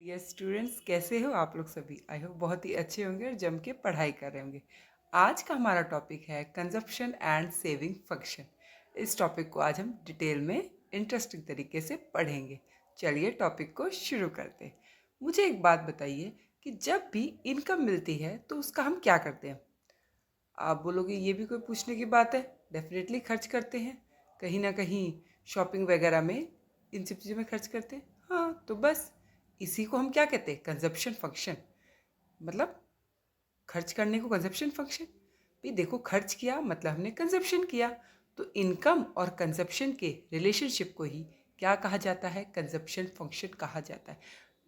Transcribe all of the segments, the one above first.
Dear students, कैसे हो आप लोग सभी। आई होप बहुत ही अच्छे होंगे और जम के पढ़ाई कर रहे होंगे। आज का हमारा टॉपिक है कंजप्शन एंड सेविंग फंक्शन। इस टॉपिक को आज हम डिटेल में इंटरेस्टिंग तरीके से पढ़ेंगे। चलिए टॉपिक को शुरू करते हैं। मुझे एक बात बताइए कि जब भी इनकम मिलती है तो उसका हम क्या करते हैं। आप बोलोगे ये भी कोई पूछने की बात है। डेफिनेटली खर्च करते हैं, कहीं ना कहीं शॉपिंग वगैरह में इन सब चीज़ों में खर्च करते हैं। हाँ, तो बस इसी को हम क्या कहते हैं, कंजप्शन फंक्शन। मतलब खर्च करने को कंजप्शन फंक्शन। भी देखो, खर्च किया मतलब हमने कंजप्शन किया। तो इनकम और कंजप्शन के रिलेशनशिप को ही क्या कहा जाता है, कंजप्शन फंक्शन कहा जाता है।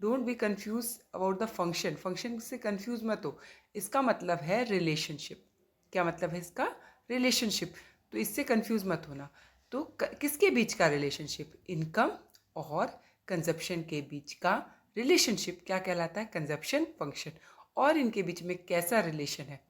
Don't be confuse about the function. Function से कंफ्यूज मत हो। इसका मतलब है रिलेशनशिप। क्या मतलब है इसका, रिलेशनशिप। तो इससे कंफ्यूज मत होना। तो किसके बीच का रिलेशनशिप, इनकम और कंजप्शन के बीच का रिलेशनशिप क्या कहलाता है, कंजप्शन फंक्शन। और इनके बीच में कैसा रिलेशन है,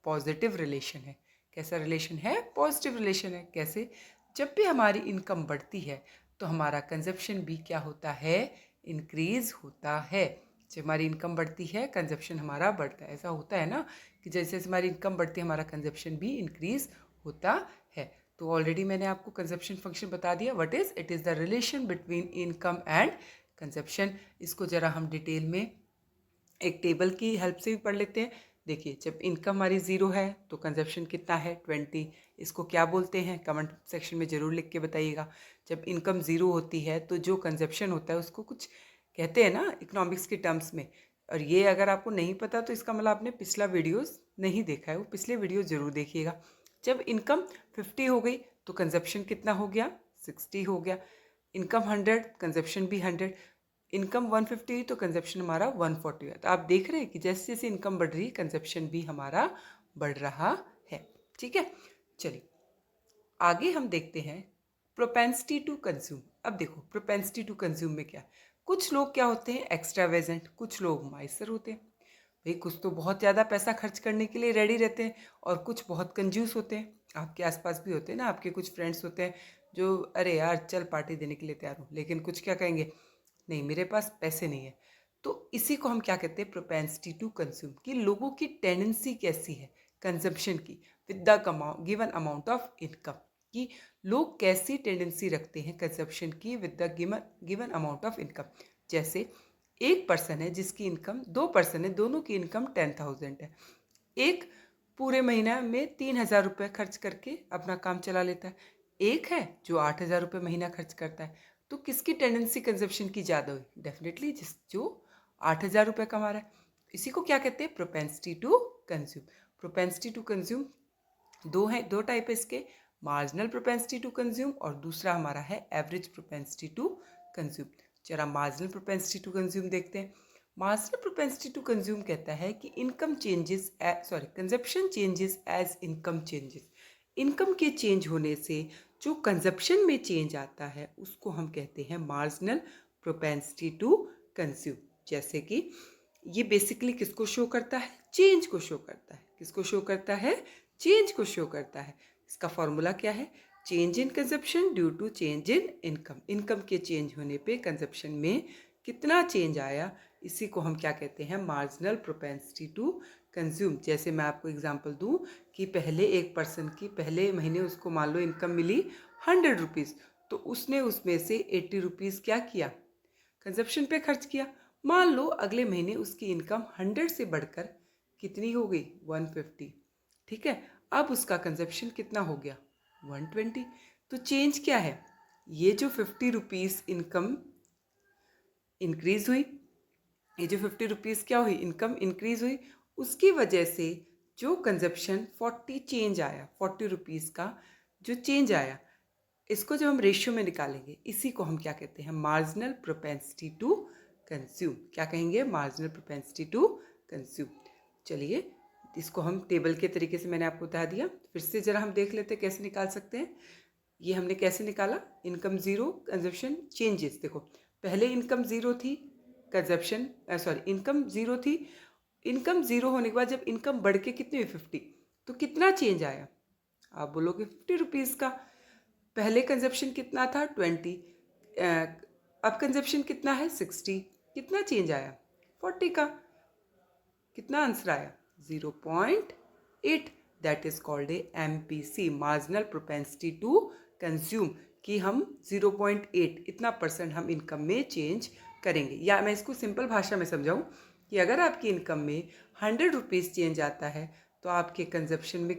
पॉजिटिव रिलेशन है। कैसा रिलेशन है, पॉजिटिव रिलेशन है। कैसे, जब भी हमारी इनकम बढ़ती है तो हमारा कंजप्शन भी क्या होता है, इंक्रीज होता है। जब हमारी इनकम बढ़ती है कंजप्शन हमारा बढ़ता है। ऐसा होता है ना कि जैसे जैसे हमारी इनकम बढ़ती है हमारा कंजप्शन भी इंक्रीज होता है। तो ऑलरेडी मैंने आपको कंजप्शन फंक्शन बता दिया। What is it, is the relation between income and consumption. इसको ज़रा हम डिटेल में एक टेबल की हेल्प से भी पढ़ लेते हैं। देखिए, जब इनकम हमारी ज़ीरो है तो कंजप्शन कितना है, 20। इसको क्या बोलते हैं, कमेंट सेक्शन में ज़रूर लिख के बताइएगा। जब इनकम ज़ीरो होती है तो जो कंजप्शन होता है उसको कुछ कहते हैं ना इकोनॉमिक्स के टर्म्स में। और ये अगर आपको नहीं पता तो इसका मतलब आपने पिछला वीडियोस नहीं देखा है, वो पिछले वीडियो ज़रूर देखिएगा। जब इनकम 50 हो गई तो कंजप्शन कितना हो गया, 60 हो गया। इनकम 100, कंजप्शन भी 100। इनकम 150 हुई तो कंजप्शन हमारा 140 हुआ। तो आप देख रहे हैं कि जैसे जैसे इनकम बढ़ रही है कंजप्शन भी हमारा बढ़ रहा है। ठीक है, चलिए आगे हम देखते हैं प्रोपेंसिटी टू कंज्यूम। अब देखो प्रोपेंसिटी टू कंज्यूम में क्या, कुछ लोग क्या होते हैं, एक्स्ट्रावेजेंट, कुछ लोग माइसर होते हैं। भाई कुछ तो बहुत ज़्यादा पैसा खर्च करने के लिए रेडी रहते हैं और कुछ बहुत कंजूस होते हैं। आपके आसपास भी होते हैं ना, आपके कुछ फ्रेंड्स होते हैं जो अरे यार चल पार्टी देने के लिए तैयार हूँ, लेकिन कुछ क्या कहेंगे, नहीं मेरे पास पैसे नहीं है। तो इसी को हम क्या कहते हैं, प्रोपेंसिटी टू कंज्यूम। कि लोगों की टेंडेंसी कैसी है कंजप्शन की with the given amount of income. कि लोग कैसी टेंडेंसी रखते हैं कंजप्शन की with the given amount of income. जैसे एक पर्सन है जिसकी इनकम, दो पर्सन है दोनों की इनकम 10,000 है। एक पूरे महीना में 3,000 रुपये खर्च करके अपना काम चला लेता है। एक है जो 8,000 रुपये महीना खर्च करता है। तो किसकी टेंडेंसी कंजप्शन की ज़्यादा हुई, डेफिनेटली जिस जो 8,000 रुपये कमा रहा है। इसी को क्या कहते हैं, propensity to consume. Propensity to consume दो है, दो टाइप है इसके, मार्जिनल प्रोपेंसिटी टू कंज्यूम और दूसरा हमारा है एवरेज प्रोपेंसिटी टू कंज्यूम। जरा मार्जिनल प्रोपेंसिटी टू कंज्यूम देखते हैं। मार्जिनल प्रोपेंसिटी टू कंज्यूम कहता है कि income changes, sorry, consumption changes as income changes. Income के चेंज होने से जो कंजप्शन में चेंज आता है उसको हम कहते हैं मार्जिनल प्रोपेंसिटी टू कंज्यूम। जैसे कि ये बेसिकली किसको शो करता है, चेंज को शो करता है। किसको शो करता है, चेंज को शो करता है। इसका फॉर्मूला क्या है, change in consumption due to change in income. Income के चेंज होने पे कंजप्शन में कितना चेंज आया, इसी को हम क्या कहते हैं, मार्जिनल प्रोपेंसिटी टू कंज्यूम। जैसे मैं आपको एग्जांपल दूं कि पहले एक पर्सन की पहले महीने उसको मान लो इनकम मिली 100 रुपीज़, तो उसने उसमें से 80 रुपीज़ क्या किया, कंजप्शन पे खर्च किया। मान लो अगले महीने उसकी इनकम 100 से बढ़कर कितनी हो गई, 150। ठीक है, अब उसका कंजप्शन कितना हो गया, 120। तो चेंज क्या है, ये जो 50 रुपीज़ इनकम इंक्रीज हुई, ये जो 50 रुपीज़ क्या हुई, इनकम इंक्रीज हुई, उसकी वजह से जो कंजप्शन 40 चेंज आया, 40 रुपीज़ का जो चेंज आया, इसको जब हम रेशियो में निकालेंगे इसी को हम क्या कहते हैं, मार्जिनल प्रोपेंसिटी टू कंज्यूम। क्या कहेंगे, मार्जिनल प्रोपेंसिटी टू कंज्यूम। चलिए इसको हम टेबल के तरीके से मैंने आपको बता दिया, फिर से ज़रा हम देख लेते हैं कैसे निकाल सकते हैं। ये हमने कैसे निकाला, इनकम ज़ीरो, कंजप्शन चेंजेस। देखो पहले इनकम ज़ीरो थी, कंजप्शन सॉरी इनकम ज़ीरो थी। इनकम ज़ीरो होने के बाद जब इनकम बढ़ के कितनी हुई, 50, तो कितना चेंज आया, आप बोलोगे 50 रुपीज़ का। पहले कंजप्शन कितना था, 20, अब कंजप्शन कितना है, 60। कितना चेंज आया? 40 का। कितना आंसर आया? 0.8। That is called a MPC, marginal propensity to consume, कि हम 0.8 इतना % हम इनकम में चेंज करेंगे। या मैं इसको सिंपल भाषा में समझाऊं कि अगर आपकी इनकम में 100 रुपीज़ चेंज आता है तो आपके कंजप्शन में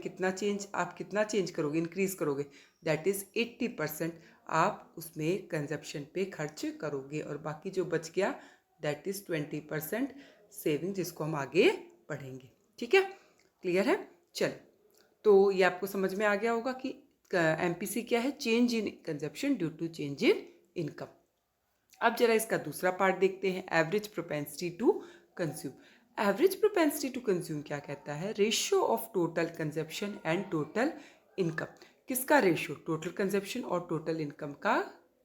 आप कितना चेंज करोगे, इंक्रीज करोगे? दैट इज़ 80% आप उसमें कंजप्शन पे खर्च करोगे, और बाकी जो बच गया दैट इज़ 20% सेविंग, जिसको हम आगे पढ़ेंगे। ठीक है, क्लियर है? चलो, तो ये आपको समझ में आ गया होगा कि MPC क्या है? Change in consumption due to change in income. अब जरा इसका दूसरा पार्ट देखते हैं, average propensity to consume. Average propensity to consume क्या कहता है? Ratio of total consumption and total income. किसका रेशियो? टोटल कंजप्शन और टोटल इनकम का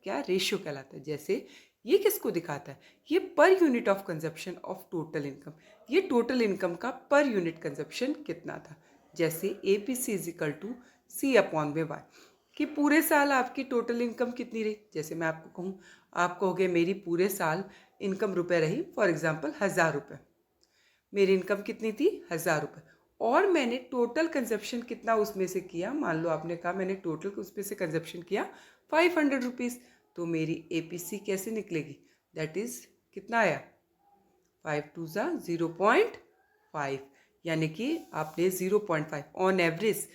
क्या रेशियो कहलाता है। जैसे ये किसको दिखाता है? ये per unit of consumption of total income. ये टोटल इनकम का पर यूनिट कंजप्शन कितना था। जैसे APC is equal to C/Y, कि पूरे साल आपकी टोटल इनकम कितनी रही। जैसे मैं आपको कहूँ, आप कहोगे मेरी पूरे साल इनकम रुपए रही, फॉर एग्जांपल 1000 रुपये। मेरी इनकम कितनी थी? 1000 रुपये। और मैंने टोटल कंजप्शन कितना उसमें से किया, मान लो आपने कहा मैंने टोटल उसमें से कंजप्शन किया 500 रुपीज़, तो मेरी APC कैसे निकलेगी? दैट इज़ कितना आया? 5 2 ज़ा 0.5, यानी कि आपने 0.5 ऑन एवरेज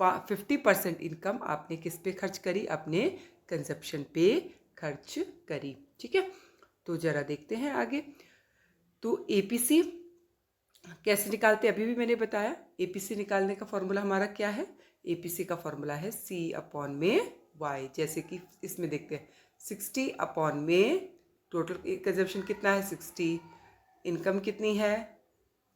50% इनकम आपने किस पे खर्च करी? अपने कंजप्शन पे खर्च करी। ठीक है, तो जरा देखते हैं आगे। तो APC कैसे निकालते हैं, अभी भी मैंने बताया। APC निकालने का फॉर्मूला हमारा क्या है? APC का फॉर्मूला है C/Y। जैसे कि इसमें देखते हैं, 60 में टोटल कंजप्शन कितना है? 60। इनकम कितनी है?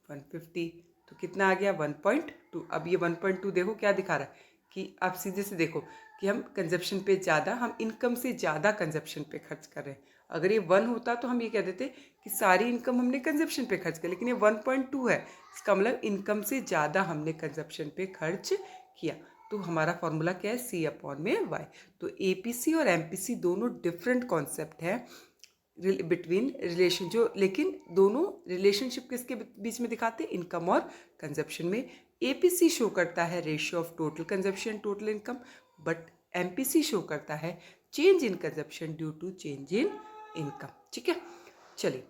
150। तो कितना आ गया? 1.2। अब ये 1.2 देखो क्या दिखा रहा है कि आप सीधे से देखो कि हम कंजप्शन पे ज़्यादा, हम इनकम से ज़्यादा कंजप्शन पे खर्च कर रहे हैं। अगर ये 1 होता तो हम ये कह देते कि सारी इनकम हमने कंजप्शन पे खर्च कर, लेकिन ये 1.2 है, इसका मतलब इनकम से ज़्यादा हमने कंजप्शन पे खर्च किया। तो हमारा फॉर्मूला क्या है? C/Y। तो APC और MPC दोनों डिफरेंट कॉन्सेप्ट हैं बिटवीन रिलेशन, जो लेकिन दोनों रिलेशनशिप किसके बीच में दिखाते हैं? इनकम और कंजप्शन में। APC शो करता है ratio of total consumption total income, but MPC show करता है change in consumption due to change in income. ठीक है, चलिए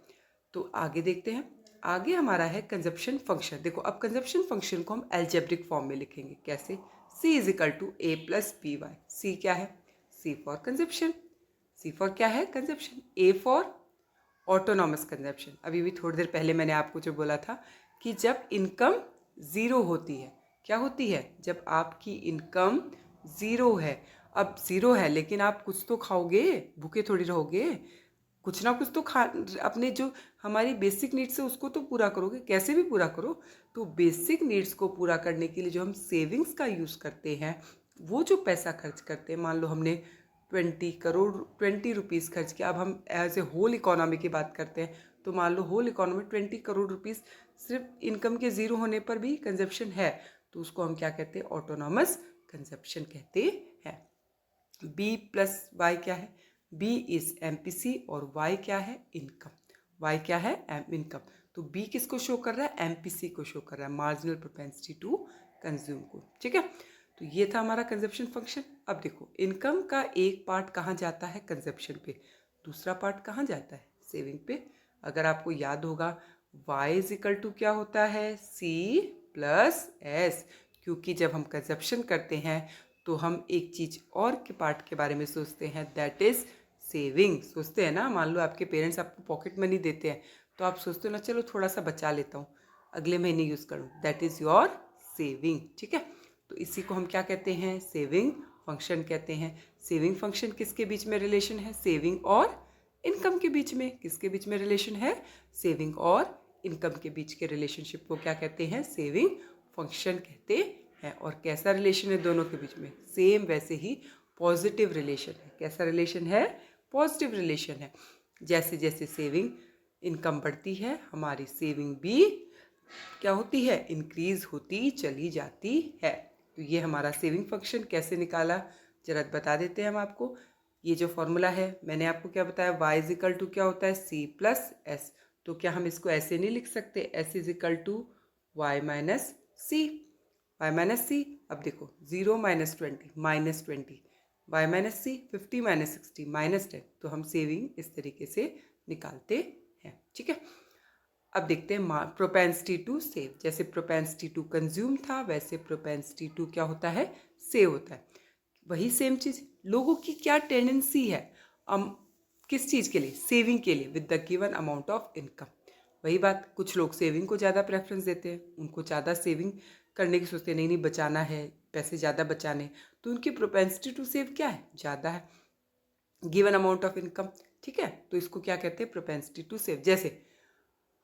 तो आगे देखते हैं। आगे हमारा है कंजप्शन फंक्शन। देखो, अब कंजप्शन फंक्शन को हम एल्जेब्रिक फॉर्म में लिखेंगे। कैसे? C is equal to A+BY। C क्या है? C for consumption. C for क्या है? Consumption. A for autonomous consumption. अभी भी थोड़ी देर पहले मैंने आपको जो बोला था कि जब इनकम ज़ीरो होती है, क्या होती है? जब आपकी इनकम ज़ीरो है। अब ज़ीरो है लेकिन आप कुछ तो खाओगे, भूखे थोड़ी रहोगे, कुछ ना कुछ तो खा, अपने जो हमारी बेसिक नीड्स है उसको तो पूरा करोगे, कैसे भी पूरा करो। तो बेसिक नीड्स को पूरा करने के लिए जो हम सेविंग्स का यूज़ करते हैं, वो जो पैसा खर्च करते हैं, मान लो हमने 20 रुपीज़ खर्च किया। अब हम एज ए होल इकोनॉमी की बात करते हैं, तो मान लो होल इकोनॉमी 20 करोड़ रुपीज़ सिर्फ इनकम के ज़ीरो होने पर भी कंजप्शन है, तो उसको हम क्या कहते हैं? ऑटोनॉमस कंजप्शन कहते हैं। B+Y क्या है? B इज MPC और Y क्या है? इनकम। Y क्या है? इनकम। तो B किसको शो कर रहा है? MPC को शो कर रहा है, मार्जिनल प्रोपेंसिटी टू कंज्यूम को। ठीक है, तो ये था हमारा कंजप्शन फंक्शन। अब देखो, इनकम का एक पार्ट कहाँ जाता है? कंजप्शन पे। दूसरा पार्ट कहाँ जाता है? सेविंग पे। अगर आपको याद होगा, Y इज इक्वल टू क्या होता है? C+S, क्योंकि जब हम कंजप्शन करते हैं तो हम एक चीज़ और के पार्ट के बारे में सोचते हैं, दैट इज़ सेविंग। सोचते हैं ना, मान लो आपके पेरेंट्स आपको पॉकेट मनी देते हैं, तो आप सोचते हो ना, चलो थोड़ा सा बचा लेता हूँ, अगले महीने यूज़ करूँ, दैट इज़ योर सेविंग। ठीक है, तो इसी को हम क्या कहते हैं? सेविंग फंक्शन कहते हैं। सेविंग फंक्शन किसके बीच में रिलेशन है? सेविंग और इनकम के बीच में। किसके बीच में रिलेशन है? सेविंग और इनकम के बीच के रिलेशनशिप को क्या कहते हैं? सेविंग फंक्शन कहते हैं। और कैसा रिलेशन है दोनों के बीच में? सेम वैसे ही पॉजिटिव रिलेशन है। कैसा रिलेशन है? पॉजिटिव रिलेशन है। जैसे जैसे सेविंग इनकम बढ़ती है, हमारी सेविंग भी क्या होती है? इंक्रीज होती चली जाती है। तो ये हमारा सेविंग फंक्शन कैसे निकाला, जरा बता देते हैं हम आपको। ये जो फॉर्मूला है मैंने आपको क्या बताया, y इज इक्वल टू क्या होता है, c प्लस एस। तो क्या हम इसको ऐसे नहीं लिख सकते, s is equal to Y minus C, Y minus C. अब देखो 0 minus 20 minus 20, Y minus C 50 minus 60 minus 10। तो हम सेविंग इस तरीके से निकालते हैं, ठीक है। अब देखते हैं प्रोपेंसिटी टू सेव। जैसे प्रोपेंसिटी टू कंज्यूम था, वैसे प्रोपेंसिटी टू क्या होता है, सेव होता है। वही सेम चीज़, लोगों की क्या टेंडेंसी है किस चीज़ के लिए, सेविंग के लिए with the given amount of income. वही बात, कुछ लोग सेविंग को ज़्यादा प्रेफरेंस देते हैं, उनको ज़्यादा सेविंग करने की सोचते हैं, नहीं नहीं बचाना है, पैसे ज़्यादा बचाने, तो उनकी प्रोपेंसिटी टू सेव क्या है, ज़्यादा है गिवन अमाउंट ऑफ इनकम, ठीक है। तो इसको क्या कहते हैं, प्रोपेंसिटी टू सेव। जैसे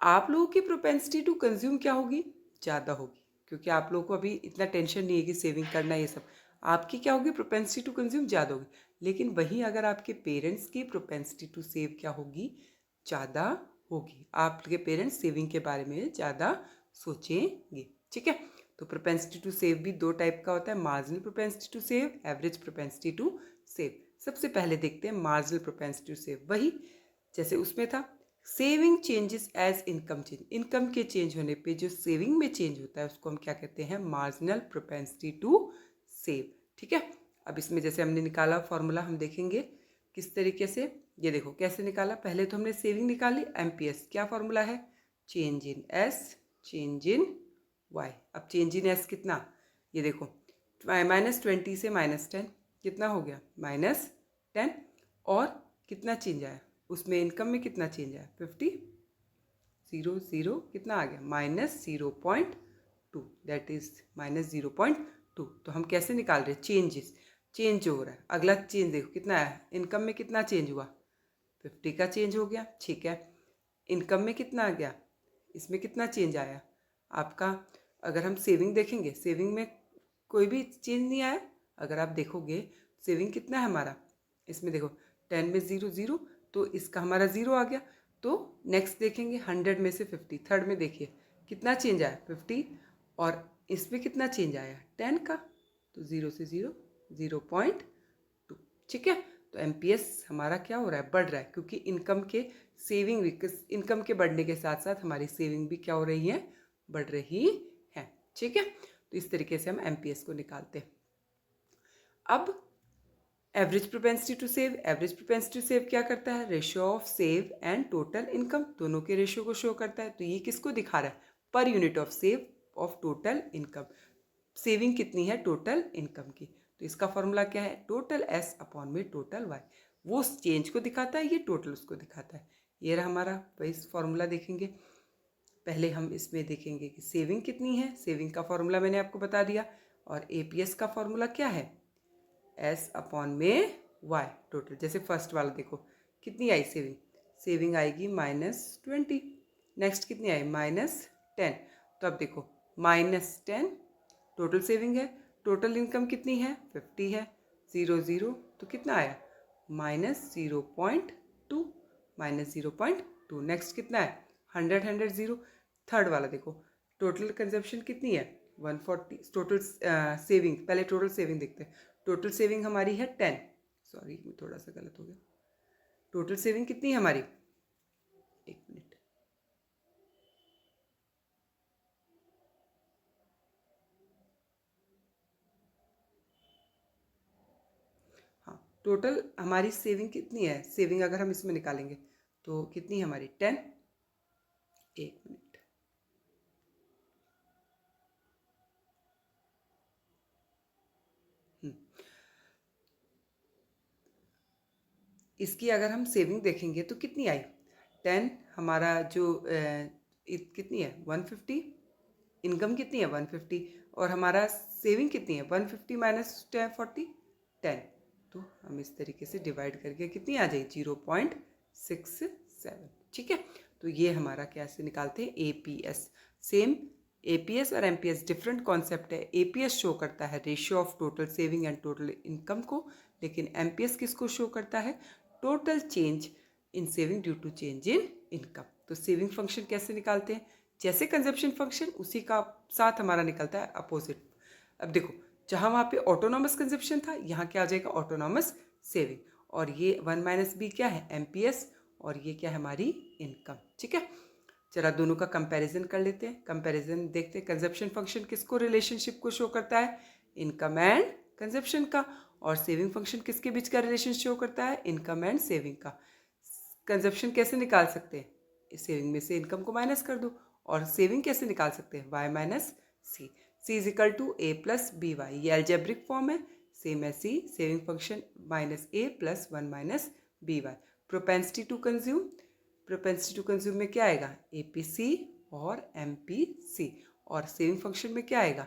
आप लोगों की प्रोपेंसिटी टू कंज्यूम क्या होगी, ज़्यादा होगी, क्योंकि आप लोगों को अभी इतना टेंशन नहीं है कि सेविंग करना ये सब। आपकी क्या होगी, प्रोपेंसिटी टू कंज्यूम ज़्यादा होगी। लेकिन वहीं अगर आपके पेरेंट्स की प्रोपेंसिटी टू सेव क्या होगी, ज़्यादा होगी। आपके पेरेंट्स सेविंग के बारे में ज़्यादा सोचेंगे, ठीक है। तो प्रोपेंसिटी टू सेव भी दो टाइप का होता है, marginal propensity to save, average propensity to save. सबसे पहले देखते हैं मार्जिनल प्रोपेंसिटी टू सेव। वही जैसे उसमें था, saving changes as income change, income के चेंज होने पे जो सेविंग में चेंज होता है उसको हम क्या कहते हैं, मार्जिनल प्रोपेंसिटी टू सेव, ठीक है। अब इसमें जैसे हमने निकाला फॉर्मूला, हम देखेंगे किस तरीके से। ये देखो कैसे निकाला, पहले तो हमने सेविंग निकाली, एमपीएस क्या फॉर्मूला है, change in S change in Y. अब चेंज इन एस कितना, ये देखो माइनस 20 से माइनस 10 कितना हो गया, माइनस 10। और कितना चेंज आया उसमें, इनकम में कितना चेंज आया, 50, 0 कितना आ गया, -0.2, दैट इज -0.2। तो हम कैसे निकाल रहे हैं, चेंजेस, चेंज हो रहा है। अगला चेंज देखो कितना आया, इनकम में कितना चेंज हुआ, 50 का चेंज हो गया, ठीक है। इनकम में कितना आ गया, इसमें कितना चेंज आया आपका। अगर हम सेविंग देखेंगे, सेविंग में कोई भी चेंज नहीं आया। अगर आप देखोगे सेविंग कितना है हमारा, इसमें देखो 10 में 0 तो इसका हमारा 0 आ गया। तो नेक्स्ट देखेंगे 100 में से 50, थर्ड में देखिए कितना चेंज आया 50, और इसमें कितना चेंज आया 10 का, तो 0 से 0 0.2, ठीक है। तो एमपीएस हमारा क्या हो रहा है, बढ़ रहा है, क्योंकि इनकम के सेविंग भी, इनकम के बढ़ने के साथ साथ हमारी सेविंग भी क्या हो रही है, बढ़ रही है, ठीक है। तो इस तरीके से हम एमपीएस को निकालते हैं। अब average propensity to save, average propensity to save क्या करता है, ratio of save and total income, दोनों के रेशियो को शो करता है। तो ये किसको दिखा रहा है, per unit of save of total income, saving कितनी है टोटल इनकम की। तो इसका फॉर्मूला क्या है, टोटल एस अपॉन में टोटल वाई, वो चेंज को दिखाता है, ये टोटल उसको दिखाता है। ये रहा हमारा, वही फॉर्मूला देखेंगे। पहले हम इसमें देखेंगे कि सेविंग कितनी है, सेविंग का फॉर्मूला मैंने आपको बता दिया, और एपीएस का फॉर्मूला क्या है, एस अपॉन में वाई टोटल। जैसे फर्स्ट वाला देखो कितनी आई सेविंग, सेविंग आएगी -20, नेक्स्ट कितनी आई -10। तो अब देखो -10 टोटल सेविंग है, टोटल इनकम कितनी है 50 है, 0 तो कितना आया -0.2, -0.2। नेक्स्ट कितना है 100 0। थर्ड वाला देखो टोटल कंजप्शन कितनी है 140, टोटल सेविंग, पहले टोटल सेविंग देखते हैं। टोटल सेविंग हमारी है 10, सॉरी थोड़ा सा गलत हो गया, टोटल सेविंग कितनी है हमारी, एक मिनट, हाँ टोटल हमारी सेविंग कितनी है, सेविंग अगर हम इसमें निकालेंगे तो कितनी है हमारी 10, एक मिनट, इसकी अगर हम सेविंग देखेंगे तो कितनी आई 10, हमारा जो कितनी है 150, इनकम कितनी है 150, और हमारा सेविंग कितनी है 150 माइनस 40 10। तो हम इस तरीके से डिवाइड करके कितनी आ जाए 0.67, ठीक है। तो ये हमारा कैसे निकालते हैं एपीएस। सेम एपीएस और एमपीएस डिफरेंट कॉन्सेप्ट है। एपीएस शो करता है ratio of total saving and total income को, लेकिन एमपीएस किसको शो करता है, total change in saving due to change in income. तो सेविंग फंक्शन कैसे निकालते हैं, जैसे कंजप्शन फंक्शन उसी का साथ हमारा निकलता है अपोजिट। अब देखो जहाँ वहाँ पे ऑटोनॉमस कंजप्शन था, यहाँ क्या आ जाएगा ऑटोनॉमस सेविंग। और ये 1 माइनस बी क्या है, MPS, और ये क्या है हमारी इनकम। ठीक है, चला दोनों का कंपैरिजन कर लेते हैं। कंपैरिजन देखते हैं, कंजप्शन फंक्शन किसको रिलेशनशिप को शो करता है, इनकम एंड कंजप्शन का, और सेविंग फंक्शन किसके बीच का रिलेशन शो करता है, इनकम एंड सेविंग का। कंजप्शन कैसे निकाल सकते हैं, सेविंग में से इनकम को माइनस कर दो, और सेविंग कैसे निकाल सकते हैं, y minus C, C is equal to A plus B Y, ये एल्जेब्रिक फॉर्म है, same as C, saving function minus A plus 1 minus B Y. Propensity to consume, propensity to consume में क्या आएगा, APC और MPC, और saving function में क्या आएगा,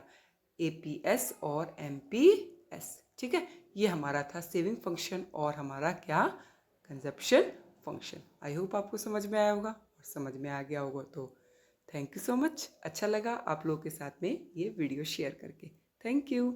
APS और MPS। ठीक है, ये हमारा था सेविंग फंक्शन और हमारा क्या, कंजप्शन फंक्शन। आई होप आपको समझ में आया होगा, और समझ में आ गया होगा तो थैंक यू सो मच। अच्छा लगा आप लोगों के साथ में ये वीडियो शेयर करके, थैंक यू।